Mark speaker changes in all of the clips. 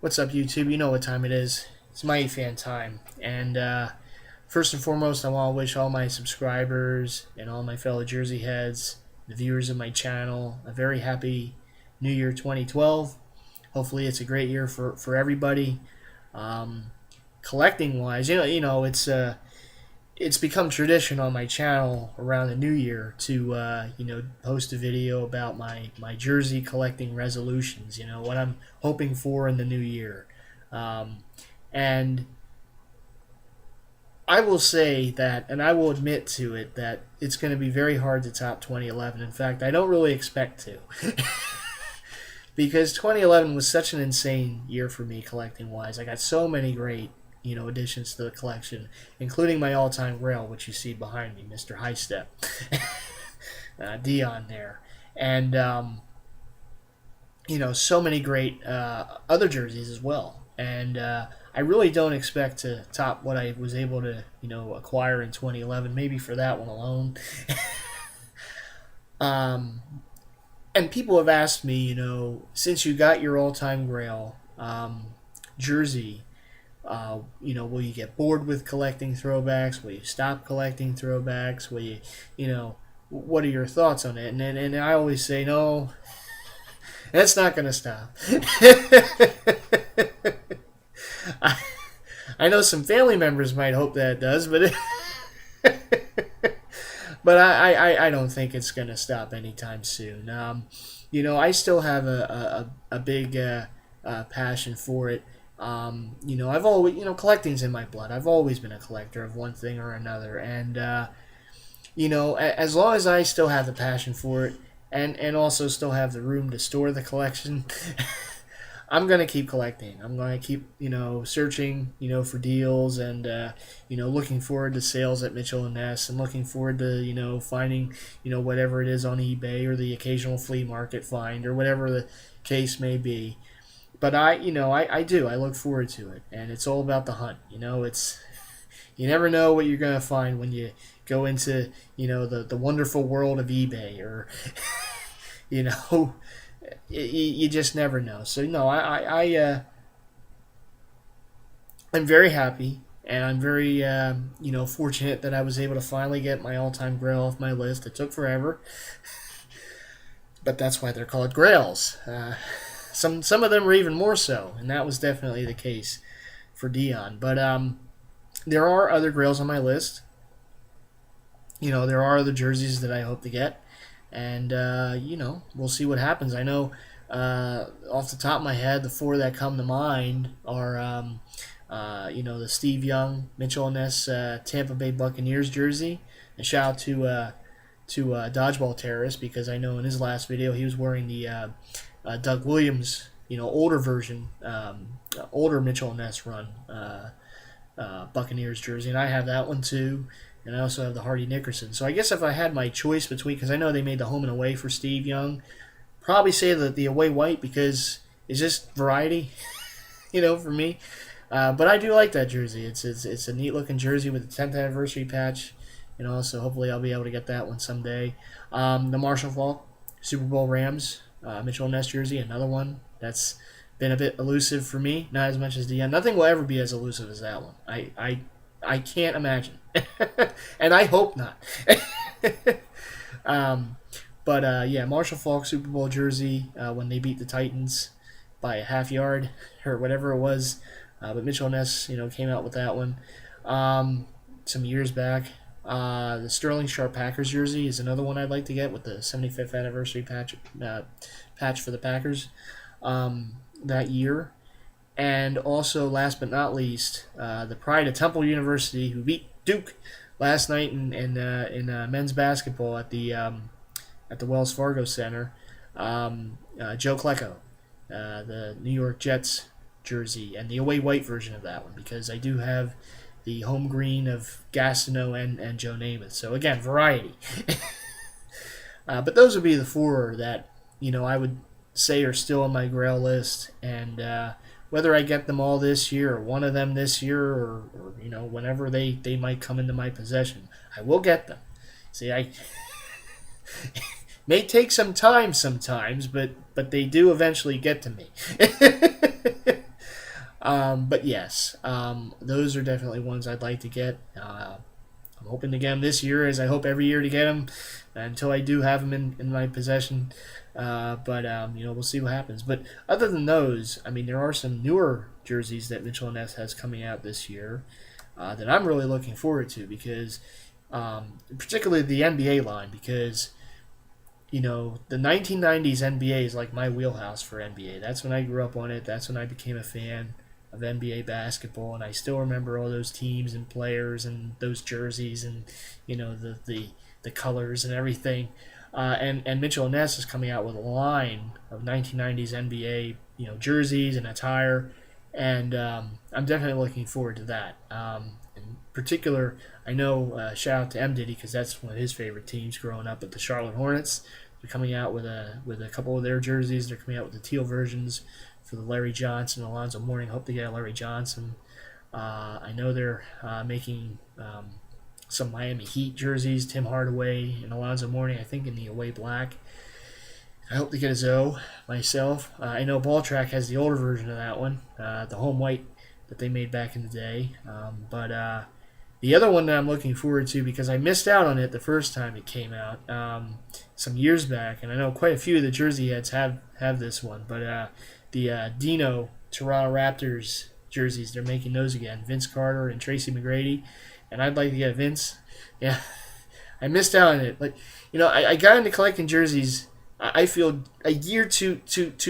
Speaker 1: What's up, YouTube? You know what time it is. It's Mighty Fan time. And first and foremost, I want to wish all my subscribers and all my fellow Jersey heads, the viewers of my channel, a very happy New Year 2012. Hopefully, it's a great year for everybody. Collecting wise, it's become tradition on my channel around the new year to post a video about my jersey collecting resolutions, what I'm hoping for in the new year. And I will say that, and I will admit to it, that it's going to be very hard to top 2011. In fact, I don't really expect to. Because 2011 was such an insane year for me collecting wise. I got so many great additions to the collection, including my all-time grail, which you see behind me, Mr. High Step, Dion there, and so many great other jerseys as well. And I really don't expect to top what I was able to acquire in 2011, maybe for that one alone. And people have asked me, since you got your all-time grail jersey, will you get bored with collecting throwbacks? Will you stop collecting throwbacks? Will you, what are your thoughts on it? And I always say, no, that's not going to stop. I know some family members might hope that it does, but but I don't think it's going to stop anytime soon. I still have a big passion for it. I've always, collecting's in my blood. I've always been a collector of one thing or another. And, as long as I still have the passion for it and also still have the room to store the collection, I'm going to keep collecting. I'm going to keep, searching, for deals and, looking forward to sales at Mitchell & Ness and looking forward to, finding, whatever it is on eBay or the occasional flea market find or whatever the case may be. But I do. I look forward to it, and it's all about the hunt. It's you never know what you're gonna find when you go into the wonderful world of eBay, or you just never know. So no, I'm very happy, and I'm very fortunate that I was able to finally get my all-time grail off my list. It took forever, but that's why they're called grails. Some of them are even more so, and that was definitely the case for Dion. But there are other grails on my list. There are other jerseys that I hope to get, and we'll see what happens. I know off the top of my head, the four that come to mind are the Steve Young Mitchell & Ness Tampa Bay Buccaneers jersey. And shout out to Dodgeball Terrorist, because I know in his last video he was wearing the Doug Williams, older version, older Mitchell & Ness run Buccaneers jersey, and I have that one too, and I also have the Hardy Nickerson. So I guess if I had my choice between, because I know they made the home and away for Steve Young, probably say the away white, because it's just variety, for me. But I do like that jersey. It's a neat looking jersey with the 10th anniversary patch, so hopefully I'll be able to get that one someday. The Marshall Faulk Super Bowl Rams Mitchell & Ness jersey, another one that's been a bit elusive for me, not as much as Dion. Nothing will ever be as elusive as that one. I can't imagine, and I hope not. But Marshall Faulk Super Bowl jersey when they beat the Titans by a half yard or whatever it was. But Mitchell & Ness, came out with that one some years back. The Sterling Sharp Packers jersey is another one I'd like to get, with the 75th anniversary patch for the Packers that year. And also, last but not least, the Pride of Temple University, who beat Duke last night in men's basketball at the Wells Fargo Center. Joe Klecko, the New York Jets jersey, and the away white version of that one, because I do have the home green of Gastineau and Joe Namath. So again, variety. But those would be the four that I would say are still on my grail list, and whether I get them all this year or one of them this year, or whenever they might come into my possession, I will get them. See, I may take some time sometimes, but they do eventually get to me. But yes, those are definitely ones I'd like to get. I'm hoping to get them this year, as I hope every year to get them until I do have them in my possession. But we'll see what happens. But other than those, I mean, there are some newer jerseys that Mitchell & Ness has coming out this year that I'm really looking forward to because, particularly the NBA line, because the 1990s NBA is like my wheelhouse for NBA. That's when I grew up on it. That's when I became a fan of NBA basketball, and I still remember all those teams and players and those jerseys and the colors and everything. And Mitchell & Ness is coming out with a line of 1990s NBA jerseys and attire, and I'm definitely looking forward to that. In particular, I know shout out to M Diddy because that's one of his favorite teams growing up, at the Charlotte Hornets. They're coming out with a couple of their jerseys. They're coming out with the teal versions for the Larry Johnson, Alonzo Mourning. Hope to get a Larry Johnson. I know they're making some Miami Heat jerseys, Tim Hardaway and Alonzo Mourning, I think in the away black. I hope to get a Zoe myself. I know Ball Track has the older version of that one, the home white that they made back in the day. But the other one that I'm looking forward to, because I missed out on it the first time it came out some years back, and I know quite a few of the Jersey heads have this one, but the Dino Toronto Raptors jerseys, they're making those again. Vince Carter and Tracy McGrady, and I'd like to get Vince. Yeah, I missed out on it. Like, I got into collecting jerseys, I feel a year too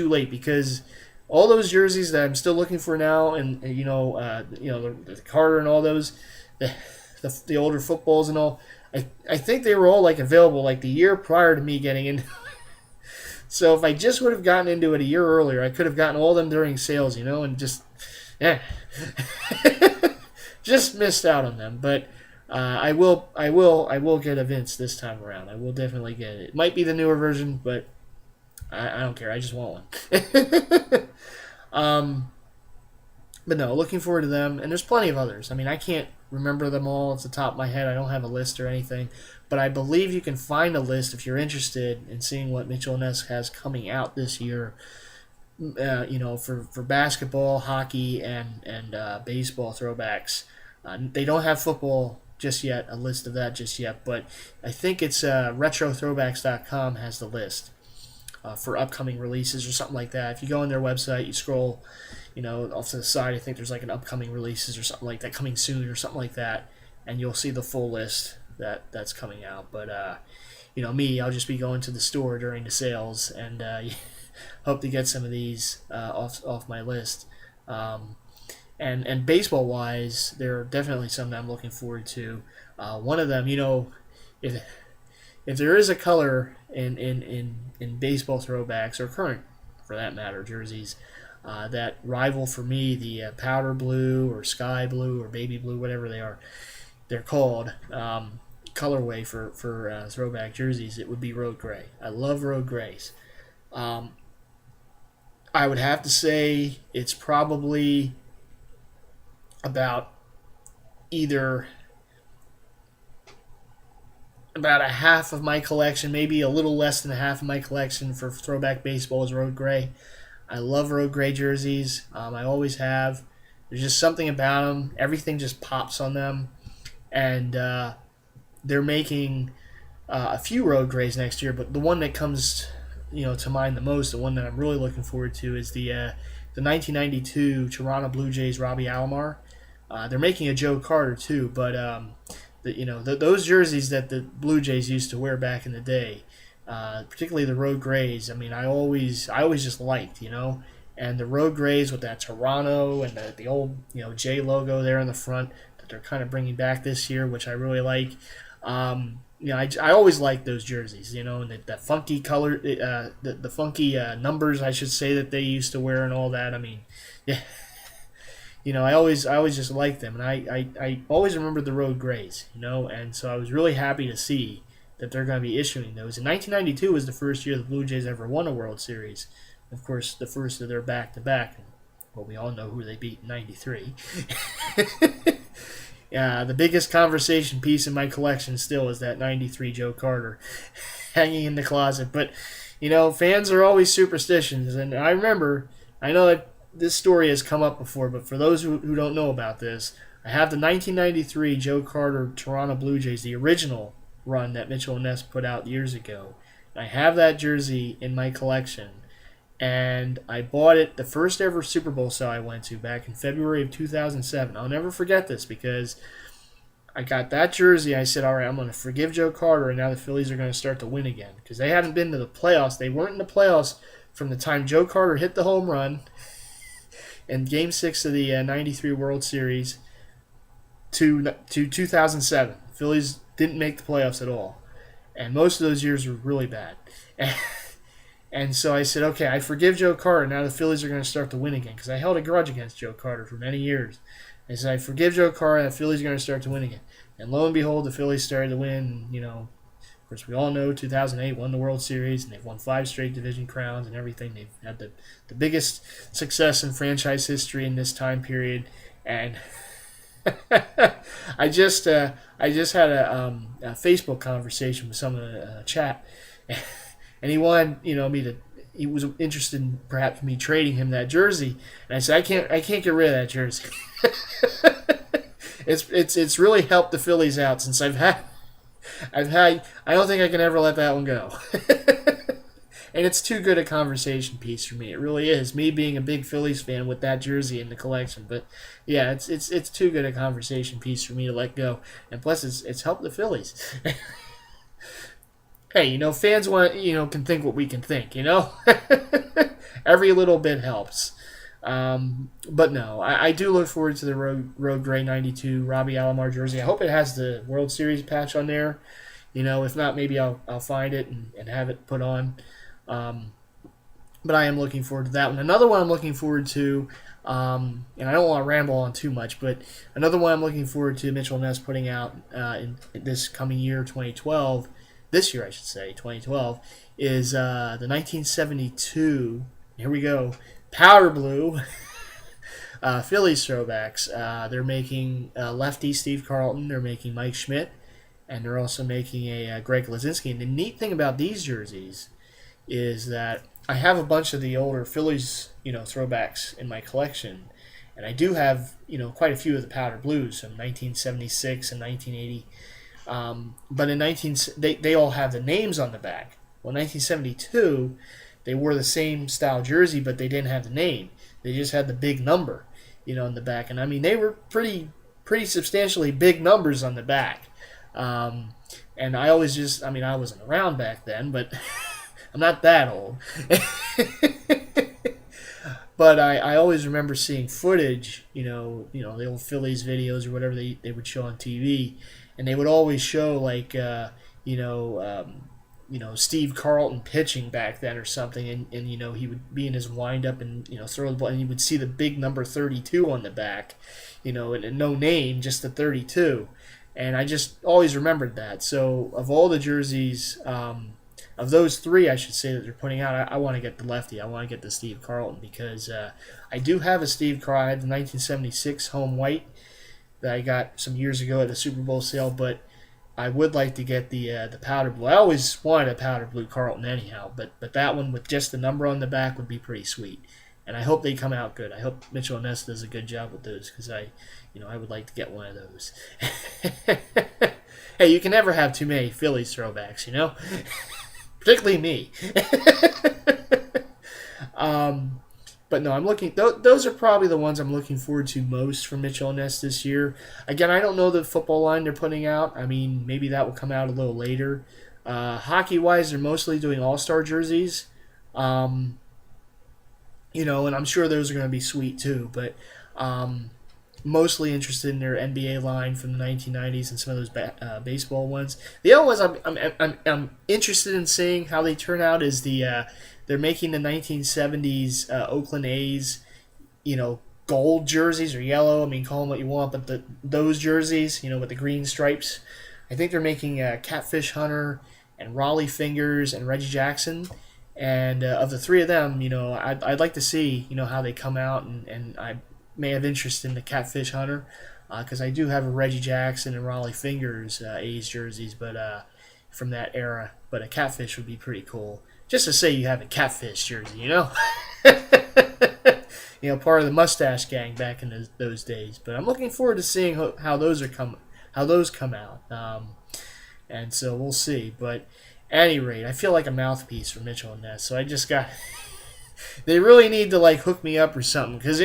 Speaker 1: late, because all those jerseys that I'm still looking for now, and the Carter and all those, the older footballs and all, I think they were all like available like the year prior to me getting into. So if I just would have gotten into it a year earlier, I could have gotten all of them during sales, and just just missed out on them. But I will get a Vince this time around. I will definitely get it. It might be the newer version, but I don't care. I just want one. But no, looking forward to them. And there's plenty of others. I mean, I can't remember them all off the top of my head. I don't have a list or anything. But I believe you can find a list if you're interested in seeing what Mitchell & Ness has coming out this year. For basketball, hockey, and baseball throwbacks. They don't have football just yet, a list of that just yet. But I think it's retrothrowbacks.com has the list for upcoming releases or something like that. If you go on their website, you scroll, off to the side, I think there's like an upcoming releases or something like that, coming soon or something like that, and you'll see the full list that's coming out. But me, I'll just be going to the store during the sales and hope to get some of these off my list. And baseball wise, there are definitely some that I'm looking forward to. One of them, if there is a color in baseball throwbacks, or current for that matter jerseys, that rival for me the powder blue or sky blue or baby blue, whatever they're called, colorway for throwback jerseys, it would be road gray. I love road grays. I would have to say it's probably about a half of my collection, maybe a little less than a half of my collection for throwback baseball is road gray. I love road gray jerseys. I always have. There's just something about them. Everything just pops on them. And they're making a few road grays next year, but the one that comes to mind the most, the one that I'm really looking forward to, is the 1992 Toronto Blue Jays Robbie Alomar. They're making a Joe Carter too, but those jerseys that the Blue Jays used to wear back in the day, particularly the road grays. I mean, I always just liked, and the road grays with that Toronto and the old J logo there in the front that they're kind of bringing back this year, which I really like. I always liked those jerseys, and the funky color, the funky numbers, I should say, that they used to wear and all that. I mean, yeah. I always just liked them, and I always remembered the road grays, and so I was really happy to see that they're going to be issuing those. And 1992 was the first year the Blue Jays ever won a World Series. Of course, the first of their back-to-back. Well, we all know who they beat in 93. Yeah, the biggest conversation piece in my collection still is that 93 Joe Carter hanging in the closet. But, fans are always superstitious, and I know that this story has come up before, but for those who don't know about this, I have the 1993 Joe Carter Toronto Blue Jays, the original run that Mitchell and Ness put out years ago. I have that jersey in my collection, and I bought it the first ever Super Bowl sale I went to back in February of 2007. I'll never forget this because I got that jersey. I said, all right, I'm going to forgive Joe Carter, and now the Phillies are going to start to win again because they hadn't been to the playoffs. They weren't in the playoffs from the time Joe Carter hit the home run in Game 6 of the 93 World Series to 2007. Phillies didn't make the playoffs at all. And most of those years were really bad. And so I said, okay, I forgive Joe Carter. Now the Phillies are going to start to win again because I held a grudge against Joe Carter for many years. I said, I forgive Joe Carter. The Phillies are going to start to win again. And lo and behold, the Phillies started to win. You know, of course, we all know 2008 won the World Series, and they've won 5 straight division crowns and everything. They've had the biggest success in franchise history in this time period. And I just had a Facebook conversation with someone in a chat, and he wanted he was interested in perhaps me trading him that jersey, and I said I can't get rid of that jersey. It's really helped the Phillies out since I've had I don't think I can ever let that one go. And it's too good a conversation piece for me. It really is. Me being a big Phillies fan with that jersey in the collection. But yeah, it's too good a conversation piece for me to let go. And plus it's helped the Phillies. Hey, fans can think what we can think, Every little bit helps. But no, I do look forward to the Road Gray 92 Robbie Alomar jersey. I hope it has the World Series patch on there. If not, maybe I'll find it and have it put on. But I am looking forward to that one. Another one I'm looking forward to, and I don't want to ramble on too much, but another one I'm looking forward to Mitchell Ness putting out in this coming year, 2012, this year I should say, 2012, is the 1972, here we go, Powder Blue Phillies throwbacks. They're making lefty Steve Carlton, they're making Mike Schmidt, and they're also making a Greg Lazinski. And the neat thing about these jerseys is that I have a bunch of the older Phillies, throwbacks in my collection, and I do have, quite a few of the powder blues from 1976 and 1980. But they all have the names on the back. Well, in 1972, they wore the same style jersey, but they didn't have the name. They just had the big number, in the back, and I mean they were pretty substantially big numbers on the back. And I always I wasn't around back then, but. I'm not that old. But I always remember seeing footage, the old Phillies videos or whatever they would show on TV, and they would always show Steve Carlton pitching back then or something, and he would be in his windup and throw the ball, and you would see the big number 32 on the back, and no name, just the 32, and I just always remembered that. So of all the jerseys. Of those 3, I should say, that they're putting out, I want to get the lefty. I want to get the Steve Carlton because I do have a Steve Carlton. I had the 1976 home white that I got some years ago at a Super Bowl sale, but I would like to get the powder blue. I always wanted a powder blue Carlton anyhow, but that one with just the number on the back would be pretty sweet. And I hope they come out good. I hope Mitchell Ness does a good job with those because I would like to get one of those. Hey, you can never have too many Phillies throwbacks, Particularly me. But no, I'm looking. Those are probably the ones I'm looking forward to most from Mitchell Ness this year. Again, I don't know the football line they're putting out. I mean, maybe that will come out a little later. Hockey-wise, they're mostly doing all-star jerseys. And I'm sure those are going to be sweet too. But mostly interested in their NBA line from the 1990s and some of those baseball ones. The other ones I'm interested in seeing how they turn out is they're making the 1970s Oakland A's, gold jerseys or yellow. I mean, call them what you want, but those jerseys, with the green stripes. I think they're making Catfish Hunter and Raleigh Fingers and Reggie Jackson. And of the 3 of them, I'd like to see, how they come out, and I may have interest in the Catfish Hunter because I do have a Reggie Jackson and Raleigh Fingers A's jerseys, but from that era. But a Catfish would be pretty cool. Just to say you have a Catfish jersey, part of the Mustache Gang back in those days. But I'm looking forward to seeing how those come out. And so we'll see. But at any rate, I feel like a mouthpiece for Mitchell and Ness. So I just got. They really need to like hook me up or something, because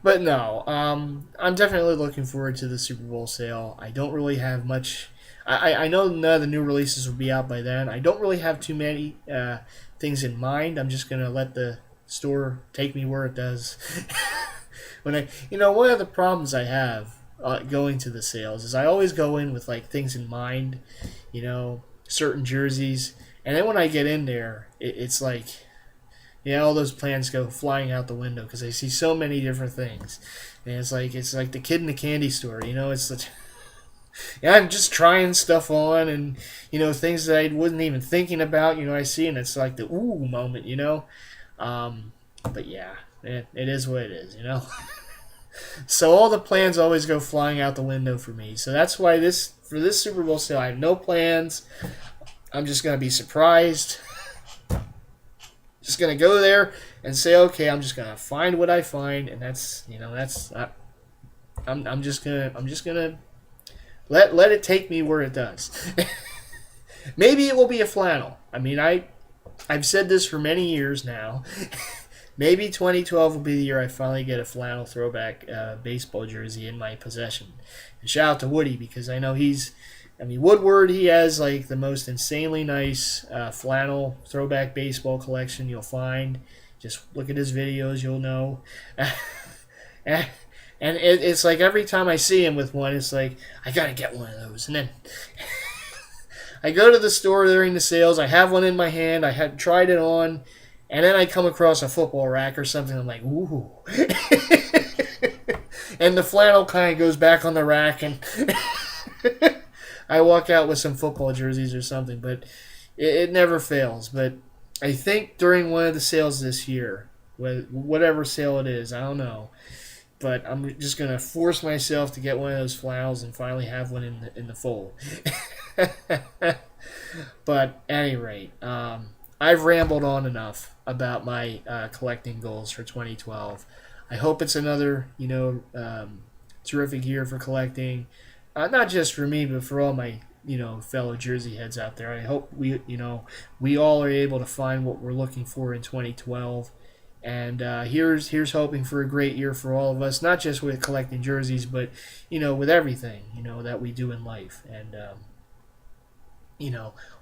Speaker 1: But no, I'm definitely looking forward to the Super Bowl sale. I don't really have much. I know none of the new releases will be out by then. I don't really have too many things in mind. I'm just gonna let the store take me where it does. One of the problems I have going to the sales is I always go in with like things in mind, certain jerseys, and then when I get in there, it's like. Yeah, all those plans go flying out the window because I see so many different things, and it's like the kid in the candy store. It's the I'm just trying stuff on, and things that I wasn't even thinking about. I see, and it's like the ooh moment. But yeah, it is what it is. So all the plans always go flying out the window for me. So that's why for this Super Bowl sale, I have no plans. I'm just gonna be surprised. Just gonna go there and say, okay, I'm just gonna find what I find, and that's not. I'm just gonna let it take me where it does. Maybe it will be a flannel. I mean, I've said this for many years now. Maybe 2012 will be the year I finally get a flannel throwback baseball jersey in my possession. And shout out to Woody, because I know Woodward, he has like the most insanely nice flannel throwback baseball collection you'll find. Just look at his videos, you'll know. And it's like every time I see him with one, it's like, I gotta get one of those. And then I go to the store during the sales, I have one in my hand, I had tried it on, and then I come across a football rack or something, I'm like, ooh. And the flannel kind of goes back on the rack, and I walk out with some football jerseys or something, but it never fails. But I think during one of the sales this year, whatever sale it is, I don't know, but I'm just going to force myself to get one of those flannels and finally have one in the fold. But at any rate, I've rambled on enough about my collecting goals for 2012. I hope it's another, terrific year for collecting. Not just for me, but for all my, fellow Jersey heads out there. I hope we all are able to find what we're looking for in 2012. And here's hoping for a great year for all of us, not just with collecting jerseys, but, with everything, that we do in life. And,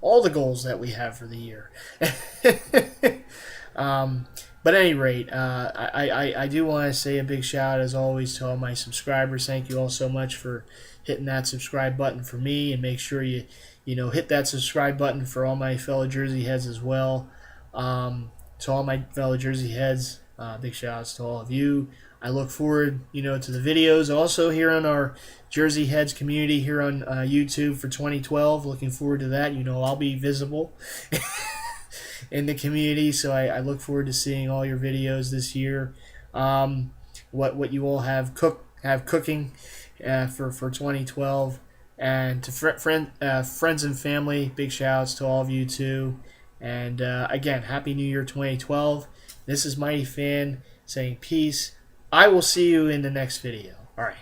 Speaker 1: all the goals that we have for the year. But at any rate, I do want to say a big shout out, as always, to all my subscribers. Thank you all so much for hitting that subscribe button for me, and make sure you hit that subscribe button for all my fellow Jersey heads as well. To all my fellow Jersey heads, big shout outs to all of you. I look forward, to the videos also here on our Jersey Heads community here on YouTube for 2012. Looking forward to that. I'll be visible in the community, so I look forward to seeing all your videos this year. What you all have cooking for 2012, and to friends and family, big shout outs to all of you too. And again, Happy New Year 2012. This is Mighty Fan saying peace. I will see you in the next video. All right.